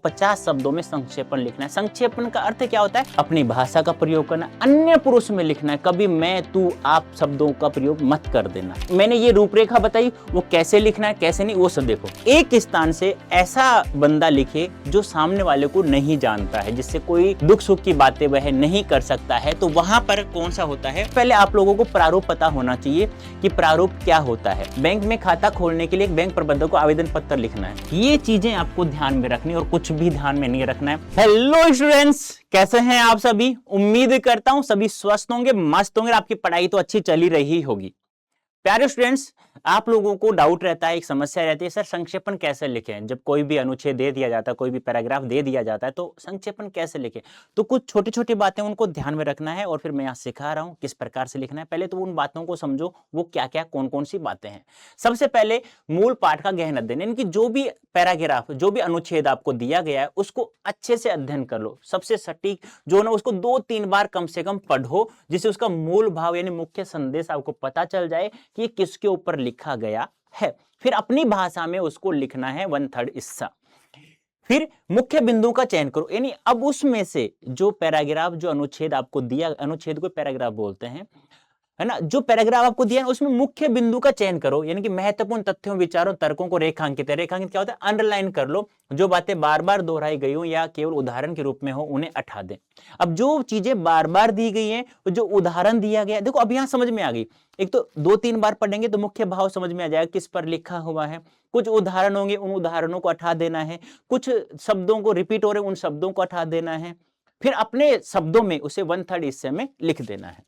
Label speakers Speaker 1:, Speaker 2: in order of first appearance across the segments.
Speaker 1: 50 शब्दों में संक्षेपण लिखना है। संक्षेपण का अर्थ क्या होता है? अपनी भाषा का प्रयोग करना, अन्य पुरुष में लिखना है। कभी मैं, तू, आप शब्दों का प्रयोग मत कर देना। मैंने ये रूपरेखा बताई, वो कैसे लिखना है कैसे नहीं वो सब देखो। एक स्थान से ऐसा बंदा लिखे जो सामने वाले को नहीं जानता है, जिससे कोई दुख सुख की बातें वह नहीं कर सकता है, तो वहां पर कौन सा होता है? पहले आप लोगों को प्रारूप पता होना चाहिए कि प्रारूप क्या होता है। बैंक में खाता खोलने के लिए एक बैंक प्रबंधक को आवेदन पत्र लिखना है। ये चीजें आपको ध्यान में रखनी और कुछ भी ध्यान में नहीं रखना है। हेलो स्टूडेंट्स, कैसे हैं आप सभी? उम्मीद करता हूं सभी स्वस्थ होंगे, मस्त होंगे, आपकी पढ़ाई तो अच्छी चली रही होगी। प्यारे स्टूडेंट्स, आप लोगों को डाउट रहता है, एक समस्या रहती है, सर संक्षेपण कैसे लिखें? जब कोई भी अनुच्छेद दे दिया जाता है, कोई भी पैराग्राफ दे दिया जाता है, तो संक्षेपण कैसे लिखें? तो कुछ छोटी छोटी बातें उनको ध्यान में रखना है और फिर मैं यहाँ सिखा रहा हूँ किस प्रकार से लिखना है। पहले तो उन बातों को समझो, वो क्या क्या कौन कौन सी बातें हैं। सबसे पहले मूल पाठ का गहन अध्ययन, यानी कि जो भी पैराग्राफ, जो भी अनुच्छेद आपको दिया गया है उसको अच्छे से अध्ययन कर लो। सबसे सटीक जो ना, उसको 2-3 बार कम से कम पढ़ो, जिससे उसका मूल भाव यानी मुख्य संदेश आपको पता चल जाए कि ये किसके ऊपर लिखा गया है। फिर अपनी भाषा में उसको लिखना है 1/3 हिस्सा। फिर मुख्य बिंदु का चयन करो, यानी अब उसमें से जो पैराग्राफ, जो अनुच्छेद आपको दिया, अनुच्छेद को पैराग्राफ बोलते हैं, है ना, जो पैराग्राफ आपको दिया है उसमें मुख्य बिंदु का चयन करो, यानी कि महत्वपूर्ण तथ्यों, विचारों, तर्कों को रेखांकित है। रेखांकित क्या होता है? अंडरलाइन कर लो। जो बातें बार बार दोहराई गई हो या केवल उदाहरण के रूप में हो उन्हें हटा दें। अब जो चीजें बार बार दी गई हैं, जो उदाहरण दिया गया, देखो अब यहां समझ में आ गई। एक तो 2-3 बार पढ़ेंगे तो मुख्य भाव समझ में आ जाएगा किस पर लिखा हुआ है। कुछ उदाहरण होंगे, उन उदाहरणों को हटा देना है। कुछ शब्दों को रिपीट हो रहे, उन शब्दों को हटा देना है। फिर अपने शब्दों में उसे 1/3 हिस्से में लिख देना है।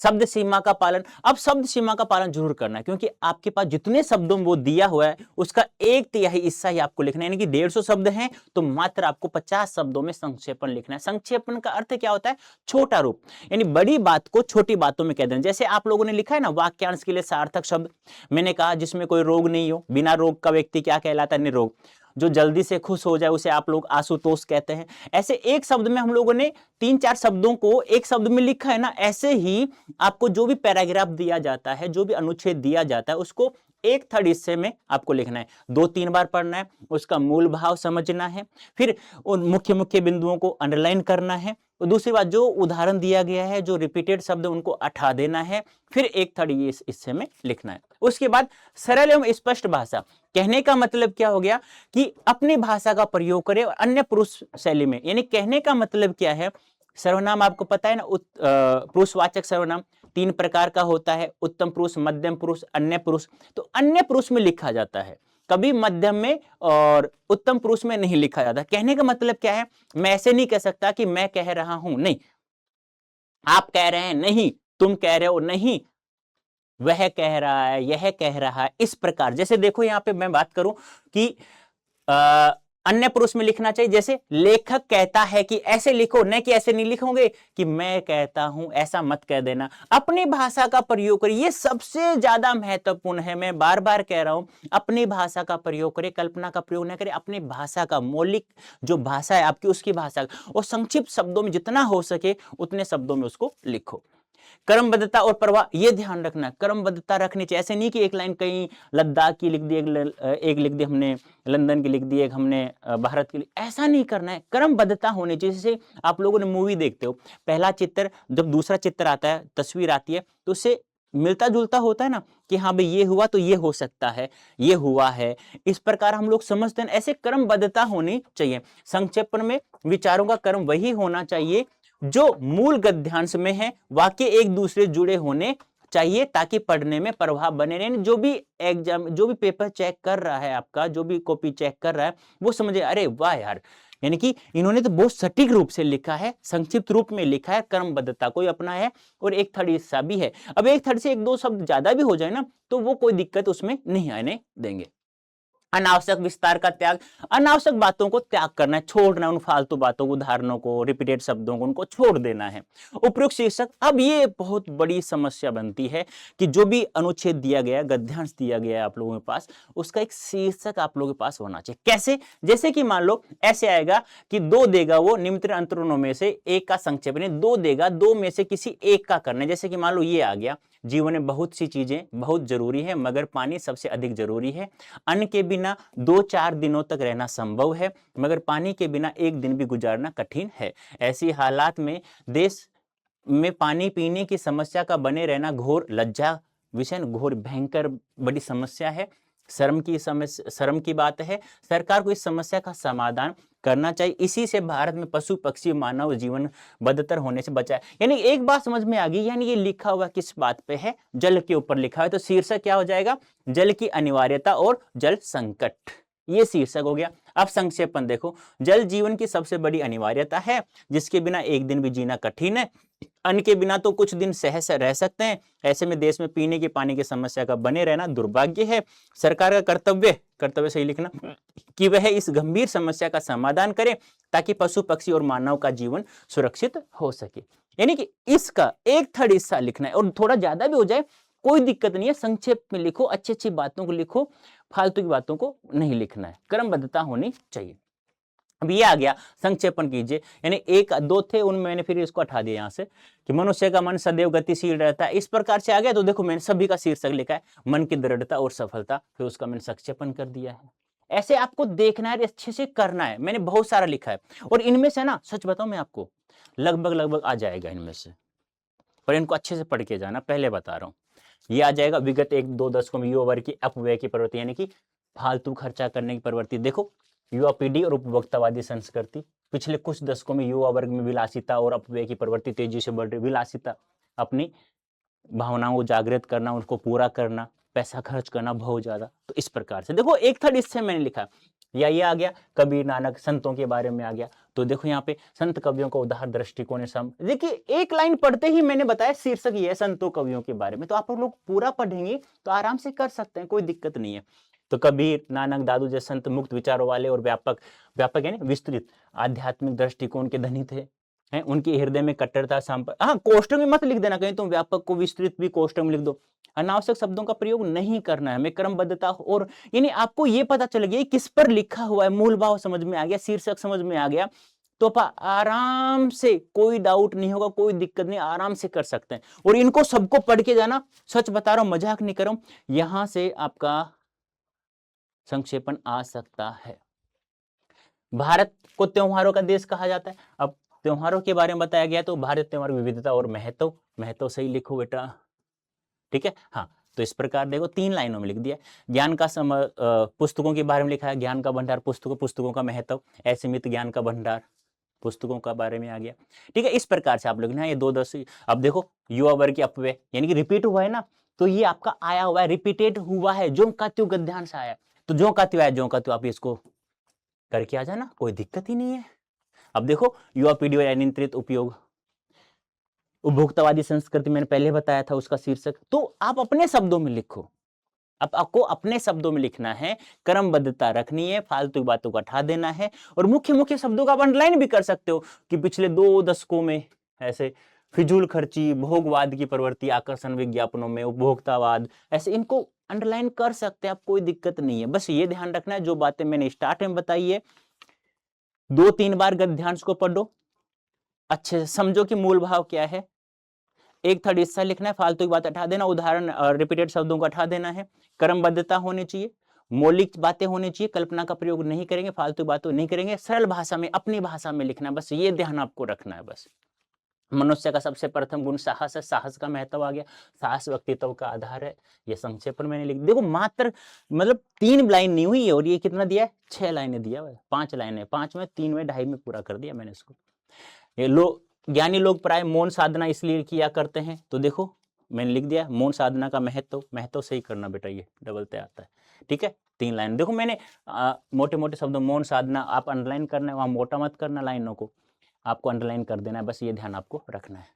Speaker 1: शब्द सीमा का पालन, अब शब्द सीमा का पालन जरूर करना है, क्योंकि आपके पास जितने शब्दों में वो दिया हुआ है उसका 1/3 हिस्सा ही आपको लिखना है। यानी कि 150 शब्द हैं तो मात्र आपको 50 शब्दों में संक्षेपण लिखना है। संक्षेपण का अर्थ क्या होता है? छोटा रूप, यानी बड़ी बात को छोटी बातों में कह देना। जैसे आप लोगों ने लिखा है ना, वाक्यांश के लिए सार्थक शब्द, मैंने कहा जिसमें कोई रोग नहीं हो, बिना रोग का व्यक्ति क्या कहलाता है? निरोग। जो जल्दी से खुश हो जाए उसे आप लोग आशुतोष कहते हैं। ऐसे एक शब्द में हम लोगों ने 3-4 शब्दों को एक शब्द में लिखा है ना, ऐसे ही आपको जो भी पैराग्राफ दिया जाता है, जो भी अनुच्छेद दिया जाता है, उसको 1/3 हिस्से में आपको लिखना है। 2-3 बार पढ़ना है, उसका मूल भाव समझना है, फिर उन मुख्य मुख्य बिंदुओं को अंडरलाइन करना है। और दूसरी बात, जो उदाहरण दिया गया है, जो रिपीटेड शब्द उनको हटा देना है, फिर 1/3 हिस्से में लिखना है। उसके बाद सरल एवं स्पष्ट भाषा, कहने का मतलब क्या हो गया कि अपनी भाषा का प्रयोग करें और अन्य पुरुष शैली में। यानी कहने का मतलब क्या है? सर्वनाम आपको पता है ना, पुरुषवाचक सर्वनाम 3 प्रकार का होता है, उत्तम पुरुष, मध्यम पुरुष, अन्य पुरुष। तो अन्य पुरुष में लिखा जाता है, कभी मध्यम में और उत्तम पुरुष में नहीं लिखा जाता। कहने का मतलब क्या है? मैं ऐसे नहीं कह सकता कि मैं कह रहा हूं, नहीं, आप कह रहे हैं, नहीं, तुम कह रहे हो, नहीं, वह कह रहा है, यह कह रहा है, इस प्रकार। जैसे देखो यहां पे मैं बात करूं कि अन्य पुरुष में लिखना चाहिए, जैसे लेखक कहता है कि ऐसे लिखो, न कि ऐसे नहीं लिखोगे कि मैं कहता हूं, ऐसा मत कह देना। अपनी भाषा का प्रयोग करिए, ये सबसे ज्यादा महत्वपूर्ण है। मैं बार बार कह रहा हूं, अपनी भाषा का प्रयोग करें, कल्पना का प्रयोग न करें। अपनी भाषा का, मौलिक जो भाषा है आपकी, उसकी भाषा, और संक्षिप्त शब्दों में जितना हो सके उतने शब्दों में उसको लिखो। क्रमबद्धता और प्रवाह, ये ध्यान रखना, क्रमबद्धता रखनी चाहिए। ऐसे नहीं कि एक लाइन कहीं लद्दाख की लिख दी, एक लिख दी हमने, लंदन की लिख दी, एक हमने भारत की, ऐसा नहीं करना है। क्रमबद्धता होनी चाहिए। जैसे आप लोगों ने मूवी देखते हो, पहला चित्र, जब दूसरा चित्र आता है, तस्वीर आती है, तो उससे मिलता जुलता होता है ना, कि हाँ भाई ये हुआ तो ये हो सकता है, ये हुआ है, इस प्रकार हम लोग समझते हैं। ऐसे क्रमबद्धता होनी चाहिए। संक्षेपण में विचारों का क्रम वही होना चाहिए जो मूल गद्यांश में है, वाक्य एक दूसरे जुड़े होने चाहिए, ताकि पढ़ने में प्रभाव बने रहे। जो भी एग्जाम, जो भी पेपर चेक कर रहा है आपका, जो भी कॉपी चेक कर रहा है, वो समझे, अरे वाह यार, यानी कि इन्होंने तो बहुत सटीक रूप से लिखा है, संक्षिप्त रूप में लिखा है, क्रमबद्धता को अपना है, और 1/3 हिस्सा भी है। अब 1/3 से 1-2 शब्द ज्यादा भी हो जाए ना, तो वो कोई दिक्कत उसमें नहीं आने देंगे। अनावश्यक विस्तार का त्याग, अनावश्यक बातों को त्याग करना है, छोड़ना, उन फालतू बातों को, उदाहरणों को, रिपीटेड शब्दों को, उनको छोड़ देना है। उपयुक्त शीर्षक, अब ये बहुत बड़ी समस्या बनती है कि जो भी अनुच्छेद दिया गया, गद्यांश दिया गया है आप लोगों के पास, उसका एक शीर्षक आप लोगों के पास होना चाहिए। कैसे? जैसे कि मान लो ऐसे आएगा कि 2 देगा वो, निम्न अंतरों में से एक का संक्षेप, 2 देगा, 2 में से किसी एक का करना है। जैसे कि मान लो ये आ गया, जीवन में बहुत सी चीजें बहुत जरूरी है, मगर पानी सबसे अधिक जरूरी है। अन्न के बिना 2-4 दिनों तक रहना संभव है, मगर पानी के बिना एक दिन भी गुजारना कठिन है। ऐसी हालात में देश में पानी पीने की समस्या का बने रहना घोर लज्जा विषय, घोर भयंकर बड़ी समस्या है। शर्म की बात है। सरकार को इस समस्या का समाधान करना चाहिए। इसी से भारत में पशु पक्षी मानव जीवन बदतर होने से बचा है। यानी एक बात समझ में आ गई, यानी ये लिखा हुआ किस बात पे है? जल के ऊपर लिखा है, तो शीर्षक क्या हो जाएगा? जल की अनिवार्यता और जल संकट, ये शीर्षक हो गया। अब संक्षेपण देखो, जल जीवन की सबसे बड़ी अनिवार्यता है, जिसके बिना एक दिन भी जीना कठिन है। अन्न के बिना तो कुछ दिन सहज रह सकते हैं। ऐसे में देश में पीने के पानी की समस्या का बने रहना दुर्भाग्य है। सरकार का कर्तव्य सही लिखना, कि वह इस गंभीर समस्या का समाधान करे, ताकि पशु पक्षी और मानव का जीवन सुरक्षित हो सके। यानी कि इसका 1/3 हिस्सा लिखना है, और थोड़ा ज्यादा भी हो जाए कोई दिक्कत नहीं है। संक्षेप में लिखो, अच्छी अच्छी बातों को लिखो, फालतू की बातों को नहीं लिखना है। क्रमबद्धता होनी चाहिए। अब ये आ गया, संक्षेपण कीजिए। यानी 1-2 थे, उनमें मैंने फिर इसको हटा दिया यहाँ से, कि मनुष्य का मन सदैव गतिशील रहता है। इस प्रकार से आ गया। तो देखो मैंने सभी का शीर्षक लिखा है, मन की दृढ़ता और सफलता, फिर उसका मैंने संक्षेपण कर दिया है। ऐसे आपको देखना है, अच्छे से करना है। मैंने बहुत सारा लिखा है, और इनमें से ना सच बताऊं मैं आपको, लगभग आ जाएगा इनमें से, पर इनको अच्छे से पढ़ के जाना, पहले बता रहा हूँ। ये आ जाएगा विगत 1-2 दशकों में युवा वर्ग की अपव्यय की प्रवृत्ति, यानी कि फालतू खर्चा करने की प्रवृत्ति। देखो, युवा पीढ़ी और उपभोक्तावादी संस्कृति। पिछले कुछ दशकों में युवा वर्ग में विलासिता और अपव्यय की प्रवृत्ति तेजी से बढ़ रही। विलासिता, अपनी भावनाओं को जागृत करना, उनको पूरा करना, पैसा खर्च करना बहुत ज्यादा। तो इस प्रकार से देखो, 1/3 इससे मैंने लिखा। या ये आ गया कबीर नानक संतों के बारे में आ गया। तो देखो यहाँ पे संत कवियों को उदार दृष्टिकोण सम, देखिए एक लाइन पढ़ते ही मैंने बताया शीर्षक ये है संतों कवियों के बारे में। तो आप लोग पूरा पढ़ेंगे तो आराम से कर सकते हैं, कोई दिक्कत नहीं है। तो कबीर नानक दादू जैसे संत मुक्त विचारों वाले और व्यापक यानी विस्तृत आध्यात्मिक दृष्टिकोण के धनी थे। हैं, उनके हृदय में कट्टरता हाँ, कोष्टक में मत लिख देना कहीं, तुम व्यापक को विस्तृत भी कोष्टक में लिख दो। अनावश्यक शब्दों का प्रयोग नहीं करना है हमें। क्रमबद्धता, और यानी आपको ये पता चल गया किस पर लिखा हुआ है, मूल भाव समझ में आ गया, शीर्षक समझ में आ गया, तो आराम से, कोई डाउट नहीं होगा, कोई दिक्कत नहीं, आराम से कर सकते हैं। और इनको सबको पढ़ के जाना, सच बता रहा हूं, मजाक नहीं कर रहा हूं। यहां से आपका संक्षेपण आ सकता है। भारत को त्योहारों का देश कहा जाता है। अब त्योहारों के बारे में बताया गया, तो भारत त्योहार विविधता और महत्व सही लिखो बेटा, ठीक है। हाँ, तो इस प्रकार देखो 3 लाइनों में लिख दिया। ज्ञान का पुस्तकों के बारे में लिखा है, ज्ञान का भंडार, पुस्तकों का महत्व, असीमित ज्ञान का भंडार, पुस्तकों का बारे में आ गया, ठीक है। इस प्रकार से आप लोग ना ये 2-10। अब देखो युवा वर्ग की अपव्यय, यानी कि रिपीट हुआ है ना, तो ये आपका आया हुआ है, रिपीटेड हुआ है, जो का त्यों गद्यांश आया, तो जो का त्यों आया, जो का त्यों आप इसको करके आ जाना, कोई दिक्कत ही नहीं है। अब देखो युवा पीढ़ी और अनियंत्रित उपयोग, उपभोक्तावादी संस्कृति, मैंने पहले बताया था उसका शीर्षक। तो आप अपने शब्दों में लिखो, अब आपको अपने शब्दों में लिखना है, क्रमबद्धता रखनी है, फालतू बातों को हटा देना है, और मुख्य शब्दों का आप अंडरलाइन भी कर सकते हो कि पिछले 2 दशकों में ऐसे फिजूल खर्ची, भोगवाद की प्रवृत्ति, आकर्षण विज्ञापनों में उपभोक्तावाद, ऐसे इनको अंडरलाइन कर सकते हैं आप, कोई दिक्कत नहीं है। बस ये ध्यान रखना है, जो बातें मैंने स्टार्ट में बताई है, 2-3 बार गद्यांश को पढ़ो, अच्छे से समझो कि मूल भाव क्या है। 1/3 हिस्सा लिखना है, फालतू की बात हटा देना, उदाहरण रिपीटेड शब्दों को हटा देना है। क्रमबद्धता होनी चाहिए, मौलिक बातें होनी चाहिए, कल्पना का प्रयोग नहीं करेंगे, फालतू बातें नहीं करेंगे, सरल भाषा में, अपनी भाषा में लिखना है, बस ये ध्यान आपको रखना है। बस मनुष्य का सबसे प्रथम गुण साहस है, साहस का महत्व आ गया, साहस व्यक्तित्व का आधार है। ये संक्षेपण मैंने लिख, देखो मात्र मतलब 3 लाइन नहीं हुई है, और ये कितना दिया है, 6 लाइनें दिया है, 5 लाइनें, 5 में 3 में 2.5 में पूरा कर दिया मैंने इसको। ये ज्ञानी लोग प्राय मौन साधना इसलिए किया करते हैं, तो देखो मैंने लिख दिया मौन साधना का महत्व सही करना बेटा, ये डबल तय आता है, ठीक है। 3 लाइन देखो मैंने मोटे मोटे शब्दों, मौन साधना आप अंडरलाइन करना है, वहां मोटा मत करना, लाइनों को आपको अंडरलाइन कर देना है, बस ये ध्यान आपको रखना है।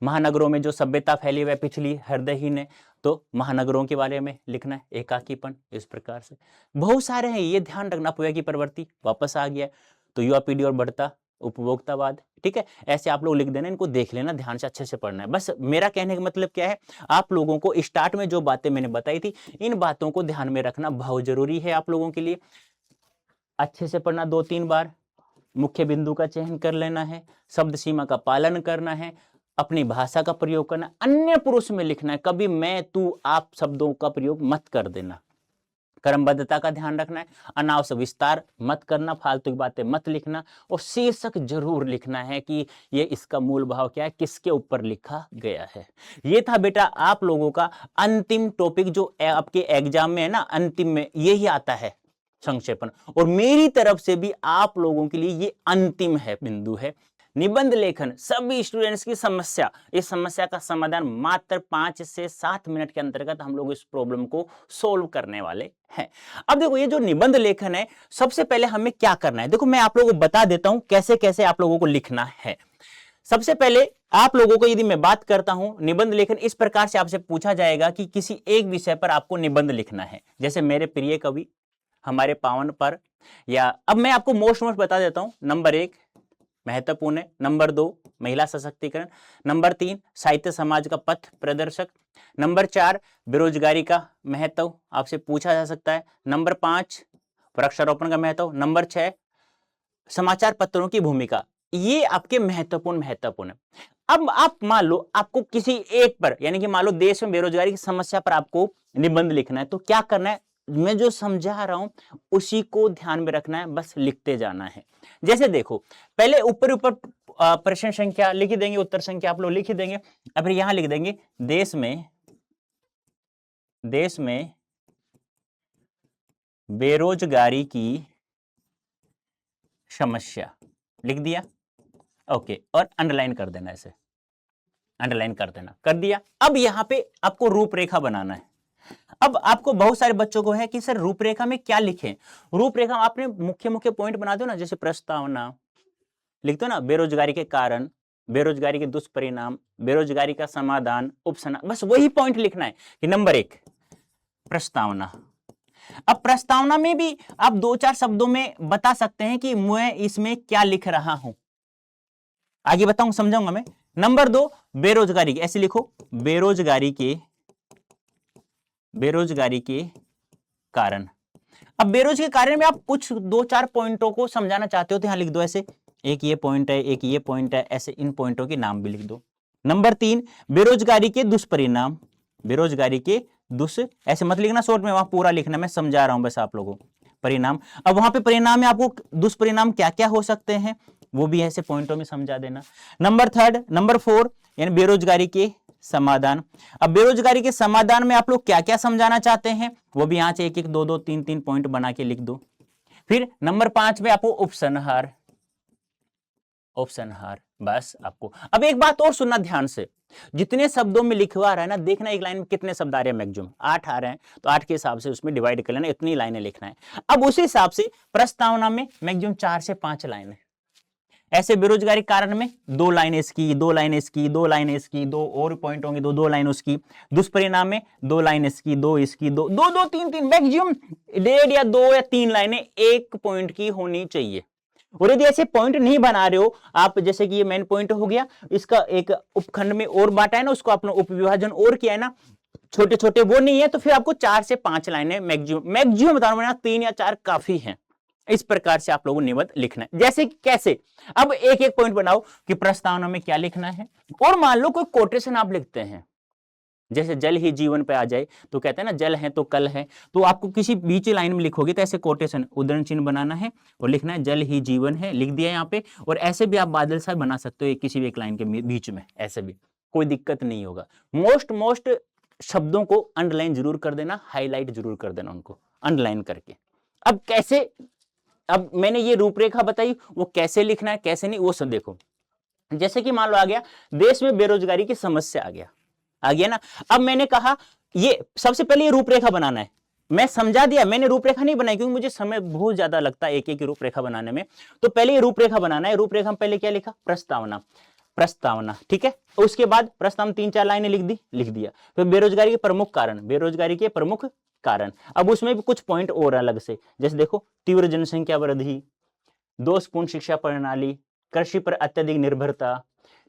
Speaker 1: महानगरों में जो सभ्यता फैली हुई है पिछली हृदयहीन है, तो महानगरों के बारे में लिखना है, एकाकीपन, इस प्रकार से बहुत सारे हैं, ये ध्यान रखना। अपव्यय की प्रवृत्ति वापस आ गया, तो युवा पीढ़ी और बढ़ता उपभोक्तावाद, ठीक है। ऐसे आप लोग लिख देना, इनको देख लेना, ध्यान से अच्छे से पढ़ना है। बस मेरा कहने का मतलब क्या है, आप लोगों को स्टार्ट में जो बातें मैंने बताई थी, इन बातों को ध्यान में रखना बहुत जरूरी है आप लोगों के लिए। अच्छे से पढ़ना, 2-3 बार, मुख्य बिंदु का चयन कर लेना है, शब्द सीमा का पालन करना है, अपनी भाषा का प्रयोग करना, अन्य पुरुष में लिखना है, कभी मैं तू आप शब्दों का प्रयोग मत कर देना। क्रमबद्धता का ध्यान रखना है, अनावश्यक विस्तार मत करना, फालतू की बातें मत लिखना, और शीर्षक जरूर लिखना है कि ये इसका मूल भाव क्या है, किसके ऊपर लिखा गया है। ये था बेटा आप लोगों का अंतिम टॉपिक जो आपके एग्जाम में है ना, अंतिम में यही आता है, संक्षेपण। और मेरी तरफ से भी आप लोगों के लिए ये अंतिम है, बिंदु है। निबंध लेखन सभी स्टूडेंट्स की समस्या, इस समस्या का समाधान मात्र 5 से 7 मिनट के अंतर्गत हम लोग इस प्रॉब्लम को सोल्व करने वाले हैं। अब देखो ये जो निबंध लेखन है, सबसे पहले हमें क्या करना है, देखो मैं आप लोगों को बता देता हूं कैसे कैसे आप लोगों को लिखना है। सबसे पहले आप लोगों को यदि मैं बात करता हूं निबंध लेखन, इस प्रकार से आपसे पूछा जाएगा कि किसी एक विषय पर आपको निबंध लिखना है, जैसे मेरे प्रिय कवि, हमारे पावन पर, या अब मैं आपको मोस्ट बता देता हूं। नंबर 1 महत्वपूर्ण है, नंबर 2 महिला सशक्तिकरण, नंबर 3 साहित्य समाज का पथ प्रदर्शक, नंबर 4 बेरोजगारी का महत्व आपसे पूछा जा सकता है, नंबर 5 वृक्षारोपण का महत्व, नंबर 6 समाचार पत्रों की भूमिका। ये आपके महत्वपूर्ण है। अब आप मान लो आपको किसी एक पर, यानी कि मान लो देश में बेरोजगारी की समस्या पर आपको निबंध लिखना है, तो क्या करना है, मैं जो समझा रहा हूं उसी को ध्यान में रखना है, बस लिखते जाना है। जैसे देखो पहले ऊपर ऊपर प्रश्न संख्या लिख देंगे, उत्तर संख्या आप लोग लिख देंगे, अब यहां लिख देंगे देश में बेरोजगारी की समस्या, लिख दिया, ओके, और अंडरलाइन कर देना, ऐसे अंडरलाइन कर देना, कर दिया। अब यहां पे आपको रूपरेखा बनाना है। अब आपको बहुत सारे बच्चों को है कि सर रूपरेखा में क्या लिखें, रूपरेखा आपने मुख्य मुख्य पॉइंट बना दो ना, जैसे प्रस्तावना लिख दो ना, बेरोजगारी के कारण, बेरोजगारी के दुष्परिणाम, बेरोजगारी का समाधान, उपसना, बस वही पॉइंट लिखना है कि नंबर 1 प्रस्तावना। अब प्रस्तावना में भी आप 2-4 शब्दों में बता सकते हैं कि मैं इसमें क्या लिख रहा हूं, आगे बताऊं समझाऊंगा मैं। नंबर 2 बेरोजगारी, ऐसे लिखो, बेरोजगारी के कारण। अब बेरोजगारी के कारण में आप कुछ 2-4 पॉइंटों को समझाना चाहते हो तो यहां लिख दो, ऐसे एक ये पॉइंट है, एक ये पॉइंट है, ऐसे इन पॉइंटों के नाम भी लिख दो। नंबर 3 बेरोजगारी के दुष्परिणाम, बेरोजगारी के ऐसे मत लिखना शॉर्ट में, वहां पूरा लिखना, मैं समझा रहा हूं बस आप लोगों को। परिणाम, अब वहां पे परिणाम में आपको दुष्परिणाम क्या क्या हो सकते हैं वो भी ऐसे पॉइंटों में समझा देना। नंबर 4 यानी बेरोजगारी के समाधान। अब बेरोजगारी के समाधान में आप लोग क्या क्या समझाना चाहते हैं वो भी यहां से 1-1, 2-2, 3-3 पॉइंट बना के लिख दो। फिर नंबर 5 में आपको उपसंहार, बस आपको। अब एक बात और सुनना ध्यान से, जितने शब्दों में लिखवा रहा है ना, देखना एक लाइन में कितने शब्द आ रहे हैं, मैक्सिमम 8 आ रहे हैं, तो 8 के हिसाब से उसमें डिवाइड कर लेना, इतनी लाइनें लिखना है। अब उसी हिसाब से प्रस्तावना में मैक्सिमम 4 से 5 लाइनें, ऐसे बेरोजगारी कारण में 2 लाइनें इसकी, 2 लाइनें इसकी, 2 लाइनें इसकी, 2 और पॉइंट होंगे, 2 लाइन उसकी। दुष्परिणाम में 2 लाइन इसकी, 2 इसकी, 2 2 2 3 3 मैक्सिमम 1.5 या 2 या 3 लाइनें एक पॉइंट की होनी चाहिए। और यदि ऐसे पॉइंट नहीं बना रहे हो आप, जैसे कि ये मेन पॉइंट हो गया, इसका एक उपखंड में और बांटा है ना, उसको आपने उपविभाजन और किया है ना, छोटे छोटे वो नहीं है, तो फिर आपको 4 से 5 लाइनें मैक्सिमम बता रहा हूं, 3 या 4 काफी हैं। इस प्रकार से आप लोगों को निबंध लिखना है। जैसे कैसे, अब एक एक पॉइंट बनाओ कि प्रस्तावना में क्या लिखना है। और मान लो कोई कोटेशन आप लिखते हैं, जैसे जल ही जीवन पे आ जाए, तो कहते हैं ना जल है तो कल है, तो आपको किसी बीच लाइन में लिखोगे तो ऐसे कोटेशन उद्धरण चिन्ह बनाना है और लिखना है जल ही जीवन है, लिख दिया यहाँ पे। और ऐसे भी आप बादल सा बना सकते हो किसी भी एक लाइन के बीच में, ऐसे भी कोई दिक्कत नहीं होगा। मोस्ट शब्दों को अंडरलाइन जरूर कर देना, हाईलाइट जरूर कर देना उनको अंडरलाइन करके। अब कैसे, अब मैंने ये रूपरेखा बताई, वो कैसे लिखना है कैसे नहीं वो सब देखो। जैसे कि मान लो आ गया देश में बेरोजगारी की समस्या, आ गया ना। अब मैंने कहा ये सबसे पहले ये रूपरेखा बनाना है, मैं समझा दिया, मैंने रूपरेखा नहीं बनाई क्योंकि मुझे समय बहुत ज्यादा लगता है एक एक रूपरेखा बनाने में। तो पहले ये रूपरेखा बनाना है। रूपरेखा में पहले क्या लिखा, प्रस्तावना, ठीक है। उसके बाद प्रस्तावना 3-4 लाइनें लिख दिया। फिर बेरोजगारी के प्रमुख कारण, अब उसमें भी कुछ पॉइंट और अलग से, जैसे देखो तीव्र जनसंख्या वृद्धि, दोषपूर्ण शिक्षा प्रणाली, कृषि पर अत्यधिक निर्भरता,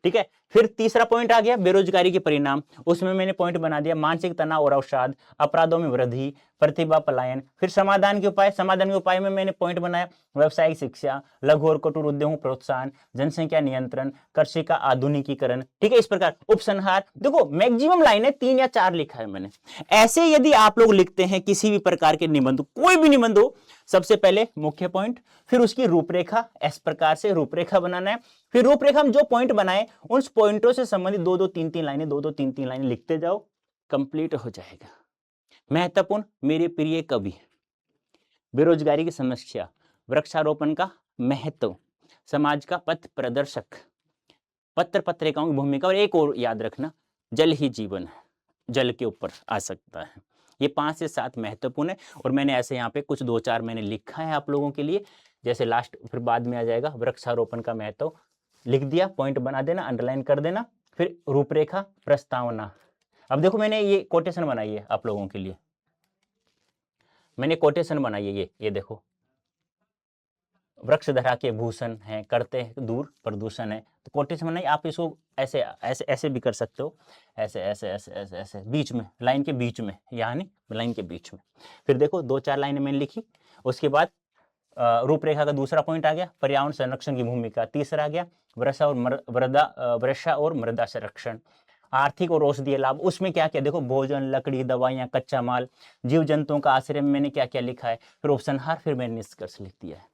Speaker 1: ठीक है, फिर तीसरा पॉइंट आ गया बेरोजगारी के परिणाम, उसमें मैंने पॉइंट बना दिया मानसिक तनाव और अवसाद, अपराधों में वृद्धि, प्रतिभा पलायन। फिर समाधान के उपाय, समाधान के उपाय में मैंने पॉइंट बनाया व्यवसायिक शिक्षा, लघु और कुटीर उद्योगों प्रोत्साहन, जनसंख्या नियंत्रण, कृषि का आधुनिकीकरण। ठीक है, इस प्रकार उपसंहार। देखो मैक्सिमम लाइन है 3 या 4 लिखा है मैंने। ऐसे यदि आप लोग लिखते हैं किसी भी प्रकार के निबंध, कोई भी निबंध हो, सबसे पहले मुख्य पॉइंट, फिर उसकी रूपरेखा, इस प्रकार से रूपरेखा बनाना है। फिर रूपरेखा में जो पॉइंट बनाए उन पॉइंटों से संबंधित 2-2 3-3 लाइनें, 2-2 3-3 लाइनें लिखते जाओ, कंप्लीट हो जाएगा। महत्वपूर्ण मेरे प्रिय कवि, बेरोजगारी की समस्या, वृक्षारोपण का महत्व, समाज का पथ प्रदर्शक, पत्र पत्रिकाओं की भूमिका, और एक और याद रखना, जल ही जीवन है, जल के ऊपर आ सकता है। ये 5 से 7 महत्वपूर्ण है। और मैंने ऐसे यहाँ पे कुछ 2-4 मैंने लिखा है आप लोगों के लिए, जैसे लास्ट फिर बाद में आ जाएगा वृक्षारोपण का महत्व, लिख दिया, पॉइंट बना देना, अंडरलाइन कर देना। फिर रूपरेखा, प्रस्तावना। अब देखो मैंने ये कोटेशन बनाई है आप लोगों के लिए, मैंने कोटेशन बनाई है, ये देखो, वृक्ष धरा के भूषण है, करते हैं दूर प्रदूषण है। तो कोटेशन बनाई, आप इसको ऐसे ऐसे ऐसे भी कर सकते हो, ऐसे ऐसे ऐसे ऐसे ऐसे बीच में, लाइन के बीच में, यानी लाइन के बीच में। फिर देखो 2-4 लाइनें मैंने लिखी। उसके बाद रूपरेखा का दूसरा पॉइंट आ गया पर्यावरण संरक्षण की भूमिका, तीसरा आ गया वर्षा और मृदा संरक्षण, आर्थिक और औषधीय लाभ, उसमें क्या क्या देखो, भोजन, लकड़ी, दवाइयाँ, कच्चा माल, जीव जंतुओं का आश्रय में मैंने क्या क्या लिखा है। फिर उपसंहार, फिर मैंने निष्कर्ष लिख दिया है।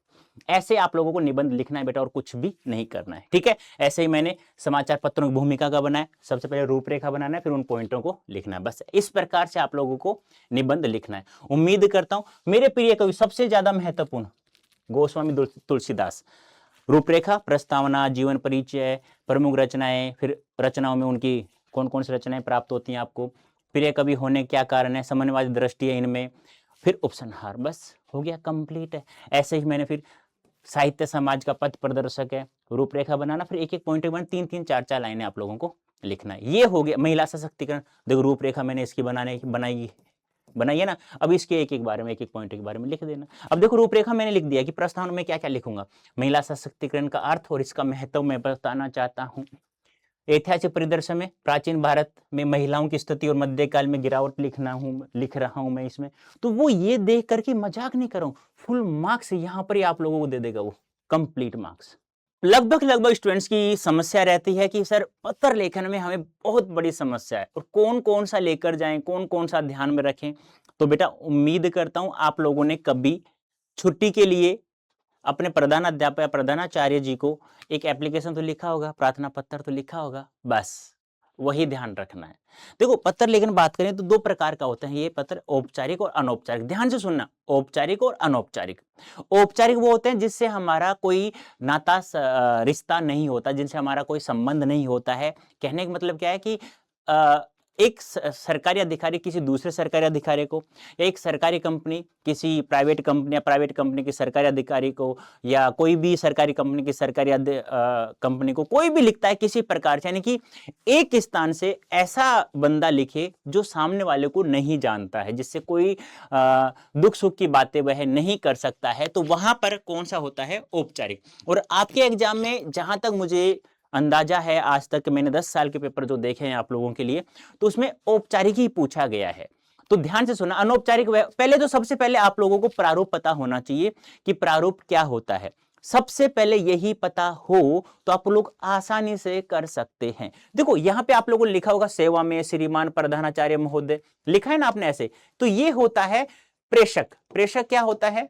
Speaker 1: ऐसे आप लोगों को निबंध लिखना है बेटा, और कुछ भी नहीं करना है। ठीक है, ऐसे ही मैंने समाचार पत्रों की भूमिका का बनाया, सबसे पहले रूपरेखा बनाना है, फिर उन पॉइंटों को लिखना है। बस इस प्रकार से आप लोगों को निबंध लिखना है। उम्मीद करता हूं मेरे प्रिय कवि, सबसे ज्यादा महत्वपूर्ण गोस्वामी तुलसीदास, रूपरेखा, प्रस्तावना, जीवन परिचय, प्रमुख रचनाएं, फिर रचनाओं में उनकी कौन कौन सी रचनाएं प्राप्त होती हैं आपको, प्रिय कवि होने क्या कारण है, समन्वयवादी दृष्टि है इनमें, फिर उपसंहार, बस हो गया, कंप्लीट है। ऐसे ही मैंने फिर साहित्य समाज का पथ प्रदर्शक है, रूपरेखा बनाना, फिर एक एक पॉइंट बना 3-3 4-4 लाइनें आप लोगों को लिखना है। ये हो गया महिला सशक्तिकरण। देखो रूपरेखा मैंने इसकी बनाई है ना, अब इसके एक एक बारे में, एक एक पॉइंट के बारे में लिख देना। अब देखो रूपरेखा मैंने लिख दिया कि प्रस्तावना में क्या क्या लिखूंगा, महिला सशक्तिकरण का अर्थ और इसका महत्व मैं बताना चाहता हूँ। ऐतिहासिक परिदृश्य में प्राचीन भारत में महिलाओं की स्थिति और मध्यकाल में गिरावट लिख रहा हूं मैं इसमें। तो वो ये देख करके मजाक नहीं कर रहा हूं, फुल मार्क्स यहां पर ही आप लोगों को दे देगा, वो कंप्लीट मार्क्स। लगभग स्टूडेंट्स की समस्या रहती है कि सर पत्र लेखन में हमें बहुत बड़ी समस्या है, और कौन कौन सा लेकर जाएं, कौन कौन सा ध्यान में रखें। तो बेटा उम्मीद करता हूं आप लोगों ने कभी छुट्टी के लिए अपने प्रधान अध्यापक या प्रधानाचार्य जी को एक एप्लीकेशन तो लिखा होगा, प्रार्थना पत्र तो लिखा होगा, बस वही ध्यान रखना है। देखो पत्र लेखन बात करें तो 2 प्रकार का होता है ये पत्र, औपचारिक और अनौपचारिक। ध्यान से सुनना, औपचारिक और अनौपचारिक। औपचारिक वो होते हैं जिससे हमारा कोई नाता रिश्ता नहीं होता, जिनसे हमारा कोई संबंध नहीं होता है। कहने का मतलब क्या है कि एक सरकारी अधिकारी किसी दूसरे सरकारी अधिकारी को, या एक सरकारी कंपनी किसी प्राइवेट कंपनी, या प्राइवेट कंपनी की सरकारी अधिकारी को, या कोई भी सरकारी कंपनी की सरकारी कंपनी को, कोई भी लिखता है किसी प्रकार से, यानी कि एक स्थान से ऐसा बंदा लिखे जो सामने वाले को नहीं जानता है, जिससे कोई दुख सुख की बातें वह नहीं कर सकता है, तो वहां पर कौन सा होता है, औपचारिक। और आपके एग्जाम में जहां तक मुझे अंदाजा है, आज तक मैंने 10 साल के पेपर जो देखे हैं आप लोगों के लिए, तो उसमें औपचारिक ही पूछा गया है। तो ध्यान से सुना, अनौपचारिक पहले तो सबसे पहले आप लोगों को प्रारूप पता होना चाहिए कि प्रारूप क्या होता है। सबसे पहले यही पता हो तो आप लोग आसानी से कर सकते हैं। देखो यहां पे आप लोगों ने लिखा होगा सेवा में श्रीमान प्रधानाचार्य महोदय, लिखा है ना आपने ऐसे, तो ये होता है प्रेषक। प्रेषक क्या होता है,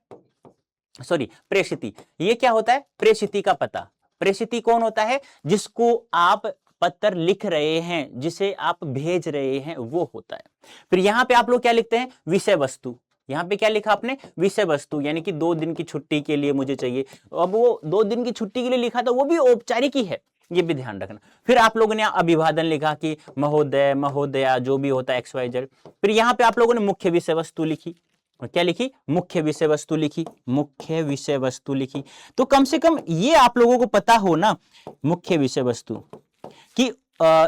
Speaker 1: सॉरी प्रेषिती, ये क्या होता है, प्रेषिती का पता। प्रेषिती कौन होता है, जिसको आप पत्र लिख रहे हैं, जिसे आप भेज रहे हैं, वो होता है। फिर यहां पे आप लोग क्या लिखते हैं, विषय वस्तु। यहां पे क्या लिखा आपने, विषय वस्तु, यानी कि 2 दिन की छुट्टी के लिए मुझे चाहिए। अब वो 2 दिन की छुट्टी के लिए लिखा था, वो भी औपचारिक ही है, ये भी ध्यान रखना। फिर आप लोगों ने अभिवादन लिखा कि महोदय, महोदया, जो भी होता है XYZ। फिर यहां पे आप लोगों ने मुख्य विषय वस्तु लिखी, क्या लिखी, मुख्य विषय वस्तु लिखी, मुख्य विषय वस्तु लिखी। तो कम से कम ये आप लोगों को पता हो ना, मुख्य विषय वस्तु कि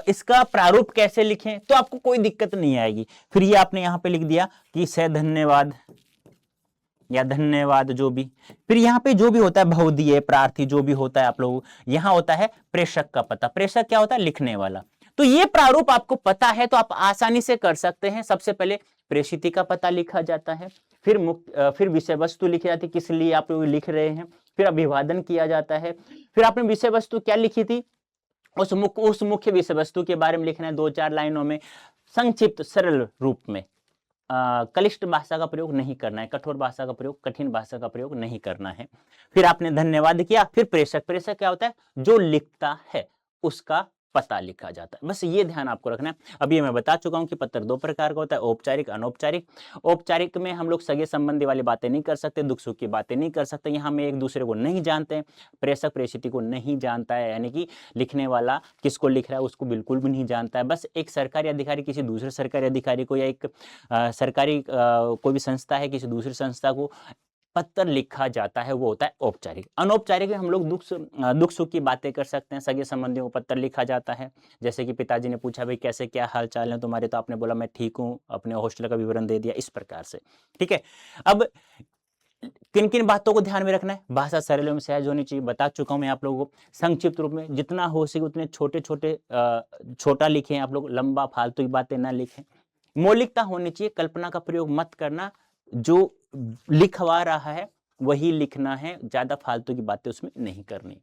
Speaker 1: इसका प्रारूप कैसे लिखें, तो आपको कोई दिक्कत नहीं आएगी। फिर ये आपने यहां पे लिख दिया कि धन्यवाद, या धन्यवाद जो भी। फिर यहाँ पे जो भी होता है बहुदीय प्रार्थी जो भी होता है आप लोग, यहाँ होता है प्रेषक का पता। प्रेषक क्या होता है? लिखने वाला। तो ये प्रारूप आपको पता है तो आप आसानी से कर सकते हैं। सबसे पहले प्रेषिती का पता लिखा जाता है, फिर विषय वस्तु लिखी जाती है, किस लिए आप लोग लिख रहे हैं, फिर अभिवादन किया जाता है। फिर आपने विषय वस्तु क्या लिखी थी, उस मुख्य विषय वस्तु के बारे में लिखना है 2-4 लाइनों में, संक्षिप्त सरल रूप में। कलिष्ठ भाषा का प्रयोग नहीं करना है, कठोर भाषा का प्रयोग, कठिन भाषा का प्रयोग नहीं करना है। फिर आपने धन्यवाद किया। फिर प्रेषक, प्रेषक क्या होता है? जो लिखता है उसका पता लिखा जाता है। बस ये ध्यान आपको रखना है। अभी मैं बता चुका हूं कि पत्र 2 प्रकार का होता है, औपचारिक, अनौपचारिक। औपचारिक में हम लोग सगे संबंधी वाली बातें नहीं कर सकते, दुख सुख की बातें नहीं कर सकते, यहाँ हम एक दूसरे को नहीं जानते हैं। प्रेषक प्रेषिती को नहीं जानता है, यानी कि लिखने वाला किसको लिख रहा है उसको बिल्कुल भी नहीं जानता है। बस एक सरकारी अधिकारी किसी दूसरे सरकारी अधिकारी को, या एक सरकारी कोई भी संस्था है किसी दूसरी संस्था को पत्र लिखा जाता है, वो होता है औपचारिक। अनौपचारिक में हम लोग दुख सुख की बातें कर सकते हैं, सगे संबंधियों को पत्र लिखा जाता है। जैसे कि पिताजी ने पूछा भाई कैसे क्या हाल चाल है तुम्हारे, तो आपने बोला मैं ठीक हूँ, अपने हॉस्टल का विवरण दे दिया, इस प्रकार से। ठीक है, अब किन किन बातों को ध्यान में रखना है? भाषा सरल एवं सहज होनी चाहिए, बता चुका हूं मैं आप लोगों को। संक्षिप्त रूप में जितना हो सके उतने छोटा लिखें आप लोग, लंबा फालतू की बातें ना लिखें। मौलिकता होनी चाहिए, कल्पना का प्रयोग मत करना, जो लिखवा रहा है वही लिखना है, ज्यादा फालतू की बातें उसमें नहीं करनी।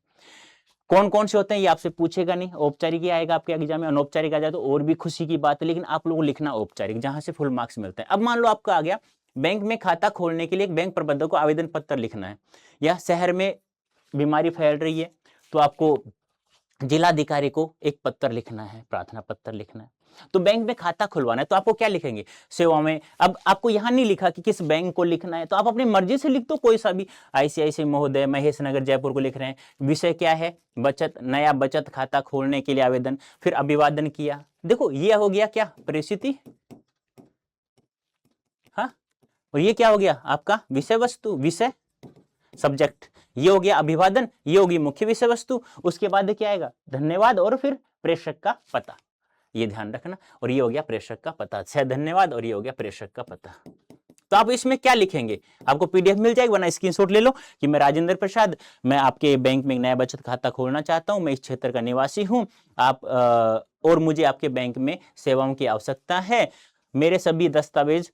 Speaker 1: कौन कौन से होते हैं ये आपसे पूछेगा नहीं, औपचारिक ही आएगा आपके एग्जाम में, अनौपचारिक आ जाए तो और भी खुशी की बात है, लेकिन आप लोगों को लिखना औपचारिक, जहां से फुल मार्क्स मिलते हैं। अब मान लो आपका आ गया बैंक में खाता खोलने के लिए एक बैंक प्रबंधक को आवेदन पत्र लिखना है, या शहर में बीमारी फैल रही है तो आपको जिलाधिकारी को एक पत्र लिखना है, प्रार्थना पत्र लिखना है। तो बैंक में खाता खुलवाना है तो आपको क्या लिखेंगे? सेवा में। अब आपको यहां नहीं लिखा कि किस बैंक को लिखना है, तो आप अपनी मर्जी से लिख दो, कोई सा भी। आईसीआईसीआई महोदय महेश नगर जयपुर को लिख रहे हैं, विषय क्या है? बचत, नया बचत खाता खोलने के लिए आवेदन। फिर अभिवादन किया। देखो ये हो गया क्या? प्रेषिती। हाँ, और ये क्या हो गया आपका? विषय वस्तु, विषय सब्जेक्ट। ये हो गया अभिवादन, ये होगी मुख्य विषय वस्तु। उसके बाद क्या आएगा? धन्यवाद, और फिर प्रेषक का पता, ये ध्यान रखना। और ये हो गया प्रेषक का पता, धन्यवाद, और ये हो गया प्रेषक का पता। तो आप इसमें क्या लिखेंगे? आपको पीडीएफ मिल जाएगी, वरना स्क्रीनशॉट ले लो कि मैं राजेंद्र प्रसाद, मैं आपके बैंक में एक नया बचत खाता खोलना चाहता हूं, मैं इस क्षेत्र का निवासी हूं, आप और मुझे आपके बैंक में सेवाओं की आवश्यकता है। मेरे सभी दस्तावेज,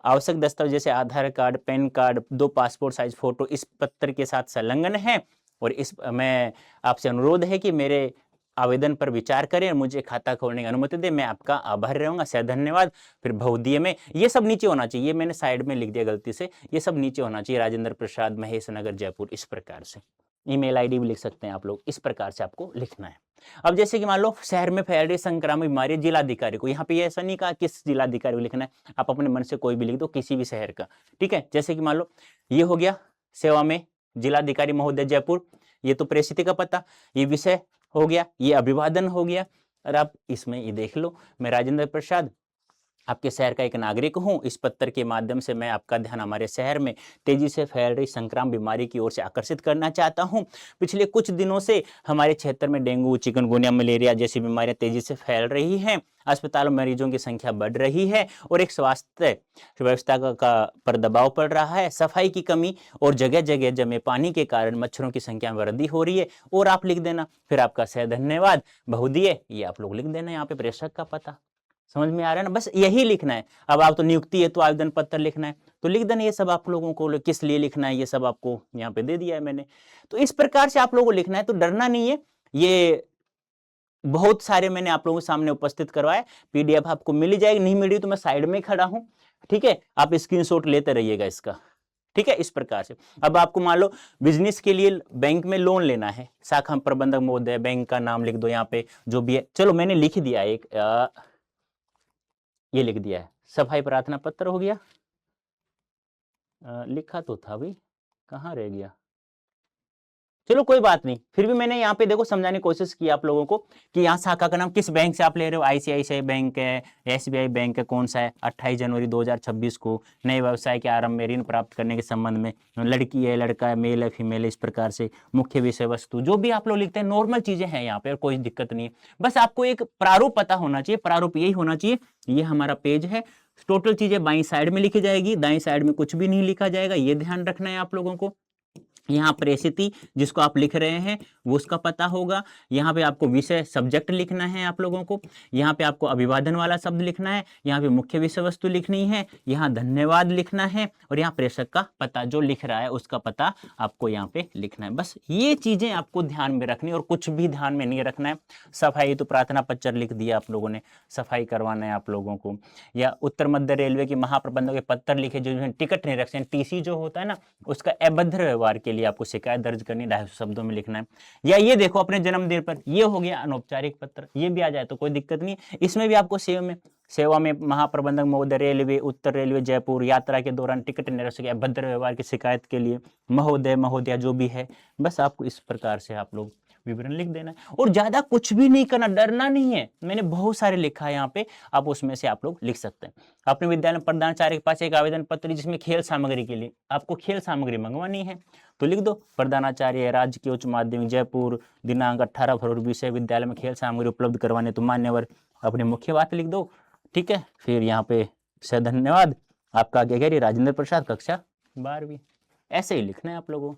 Speaker 1: आवश्यक दस्तावेज जैसे Aadhaar card, PAN card, 2 passport size photo इस पत्र के साथ संलग्न है, और मैं आपसे अनुरोध है कि मेरे आवेदन पर विचार करें, मुझे खाता खोलने की अनुमति दें, मैं आपका आभारी रहूंगा, धन्यवाद। फिर बहुदीय में ये सब नीचे होना चाहिए, मैंने साइड में लिख दिया गलती से, ये सब नीचे होना चाहिए, राजेंद्र प्रसाद महेश नगर जयपुर, इस प्रकार से। ईमेल आईडी भी लिख सकते हैं आप लोग, इस प्रकार से आपको लिखना है। अब जैसे कि मान लो शहर में फैल रही संक्रामक बीमारी, जिलाधिकारी को, यहाँ पे ये ऐसा नहीं कहा किस जिलाधिकारी को लिखना है, आप अपने मन से कोई भी लिख दो, किसी भी शहर का। ठीक है, जैसे कि मान लो ये हो गया सेवा में जिलाधिकारी महोदय जयपुर, ये तो प्रेषिती का पता, ये विषय हो गया, ये अभिवादन हो गया। और आप इसमें ये देख लो, मैं राजेंद्र प्रसाद आपके शहर का एक नागरिक हूं, इस पत्र के माध्यम से मैं आपका ध्यान हमारे शहर में तेजी से फैल रही संक्रामक बीमारी की ओर से आकर्षित करना चाहता हूं। पिछले कुछ दिनों से हमारे क्षेत्र में डेंगू, चिकनगुनिया, मलेरिया जैसी बीमारियां तेजी से फैल रही हैं, अस्पतालों में मरीजों की संख्या बढ़ रही है, और एक स्वास्थ्य व्यवस्था पर दबाव पड़ रहा है, सफाई की कमी और जगह जगह जमे पानी के कारण मच्छरों की संख्या में वृद्धि हो रही है। और आप लिख देना फिर आपका धन्यवाद, बहुदीय, ये आप लोग लिख देना यहाँ पे, प्रेषक का पता। समझ में आ रहा है ना? बस यही लिखना है। अब आप तो नियुक्ति है तो आवेदन पत्र लिखना है, तो लिख देना, ये सब आप लोगों को किस लिए लिखना है ये सब आपको यहाँ पे दे दिया है मैंने। तो इस प्रकार से आप लोगों को लिखना है, तो डरना नहीं है। ये बहुत सारे मैंने आप लोगों के सामने उपस्थित करवाए, पीडीएफ आपको मिल जाएगी, नहीं मिल रही तो मैं साइड में खड़ा हूं। ठीक है, आप स्क्रीनशॉट लेते रहिएगा इसका। ठीक है, इस प्रकार से। अब आपको मान लो बिजनेस के लिए बैंक में लोन लेना है, शाखा प्रबंधक महोदय, बैंक का नाम लिख दो यहाँ पे जो भी है। चलो मैंने लिख दिया एक, ये लिख दिया है, सफाई प्रार्थना पत्र हो गया। लिखा तो था भाई, कहाँ रह गया? चलो कोई बात नहीं, फिर भी मैंने यहाँ पे देखो समझाने की कोशिश की आप लोगों को कि यहाँ शाखा का नाम किस बैंक से आप ले रहे हो, आईसीआईसीआई बैंक है, एसबीआई बैंक है, कौन सा है। 28 जनवरी 2026 को नए व्यवसाय के आरंभ में ऋण प्राप्त करने के संबंध में, लड़की है, लड़का है, मेल है, फीमेल है, इस प्रकार से। मुख्य विषय वस्तु जो भी आप लोग लिखते हैं, नॉर्मल चीजें हैं यहाँ पे, और कोई दिक्कत नहीं है। बस आपको एक प्रारूप पता होना चाहिए, प्रारूप यही होना चाहिए, ये हमारा पेज है, टोटल चीजें बाईं साइड में लिखी जाएगी, दाईं साइड में कुछ भी नहीं लिखा जाएगा, ये ध्यान रखना है आप लोगों को। यहाँ प्रेषिति जिसको आप लिख रहे हैं वो उसका पता होगा। यहाँ पे आपको विषय सब्जेक्ट लिखना है आप लोगों को। यहाँ पे आपको अभिवादन वाला शब्द लिखना है। यहाँ पे मुख्य विषय वस्तु लिखनी है। यहाँ धन्यवाद लिखना है और यहाँ प्रेषक का पता जो लिख रहा है उसका पता आपको यहाँ पे लिखना है। बस ये चीजें आपको ध्यान में रखनी और कुछ भी ध्यान में नहीं रखना है। सफाई तो प्रार्थना पत्र लिख दिया आप लोगों ने, सफाई करवाना है आप लोगों को। या उत्तर मध्य रेलवे की महाप्रबंधक के पत्र लिखे जो टिकट निरीक्षण टीसी जो होता है ना, उसका अभद्र व्यवहार के लिए आपको शिकायत दर्ज करनी, 250 शब्दों में लिखना है। या ये देखो अपने जन्मदिन पर, ये हो गया अनौपचारिक पत्र, ये भी आ जाए तो कोई दिक्कत नहीं। इसमें भी आपको सेवा में महाप्रबंधक महोदय रेलवे उत्तर रेलवे जयपुर यात्रा के दौरान टिकट निरस्त के अभद्र व्यवहार की शिकायत के लिए महोदय महोदया जो भी है, बस आपको इस प्रकार से आप लोग विवरण लिख देना है और ज्यादा कुछ भी नहीं करना, डरना नहीं है। मैंने बहुत सारे लिखा है यहाँ पे, आप उसमें से आप लोग लिख सकते हैं। अपने विद्यालय में प्रधानाचार्य के पास एक आवेदन पत्र जिसमें खेल सामग्री के लिए आपको खेल सामग्री मंगवानी है तो लिख दो प्रधानाचार्य राजकीय उच्च माध्यमिक जयपुर दिनांक 18 फरवरी विषय विद्यालय में खेल सामग्री उपलब्ध करवाने तो मान्यवर, अपनी मुख्य बात लिख दो। ठीक है, फिर यहाँ पे से धन्यवाद आपका आगे कह रही राजेंद्र प्रसाद कक्षा 12वीं, ऐसे ही लिखना है आप लोगों।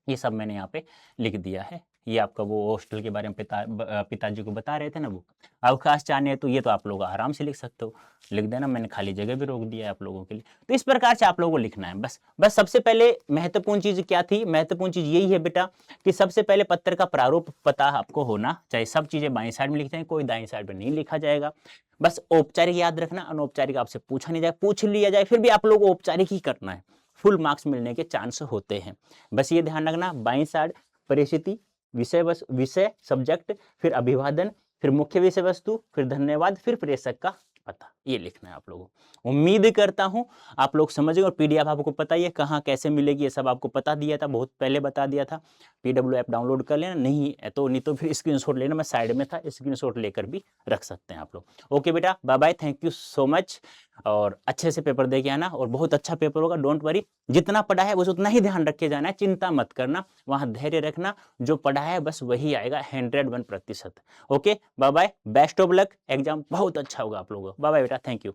Speaker 1: ये सब मैंने यहाँ पे लिख दिया है। ये आपका वो हॉस्टल के बारे में पिताजी को बता रहे थे ना, वो अवकाश चाहने हैं तो ये तो आप लोग आराम से लिख सकते हो, लिख देना। मैंने खाली जगह भी रोक दिया है आप लोगों के लिए। तो इस प्रकार से आप लोगों को लिखना है। बस सबसे पहले महत्वपूर्ण चीज क्या थी, महत्वपूर्ण चीज यही है बेटा कि सबसे पहले पत्र का प्रारूप पता आपको होना चाहिए। सब चीजें बाईं साइड में लिखते हैं, कोई दाईं साइड में नहीं लिखा जाएगा। बस औपचारिक याद रखना, अनौपचारिक आपसे पूछा नहीं जाए, पूछ लिया जाए फिर भी आप लोगों को औपचारिक ही करना है, फुल मार्क्स मिलने के चांस होते हैं। बस ये ध्यान रखना, बाईं साइड परिस्थिति विषय सब्जेक्ट, फिर अभिवादन, फिर मुख्य विषय वस्तु, फिर धन्यवाद, फिर प्रेषक का पता, ये लिखना है आप लोगों को। उम्मीद करता हूं आप लोग समझ गए। और पीडीएफ आपको पता ही है कहाँ कैसे मिलेगी, ये सब आपको बता दिया था, बहुत पहले बता दिया था। पीडब्ल्यू ऐप डाउनलोड कर लेना, नहीं तो फिर स्क्रीनशॉट लेना, मैं साइड में था, स्क्रीनशॉट लेकर भी रख सकते हैं आप लोग। ओके बेटा, bye bye, thank you so much. और अच्छे से पेपर दे के आना और बहुत अच्छा पेपर होगा, डोंट वरी। जितना पढ़ा है बस उतना ही ध्यान रख के जाना है, चिंता मत करना, वहां धैर्य रखना, जो पढ़ा है बस वही आएगा 101%। Okay bye bye, best of luck, exam बहुत अच्छा होगा आप लोगों का। बाय बाय बेटा, थैंक यू।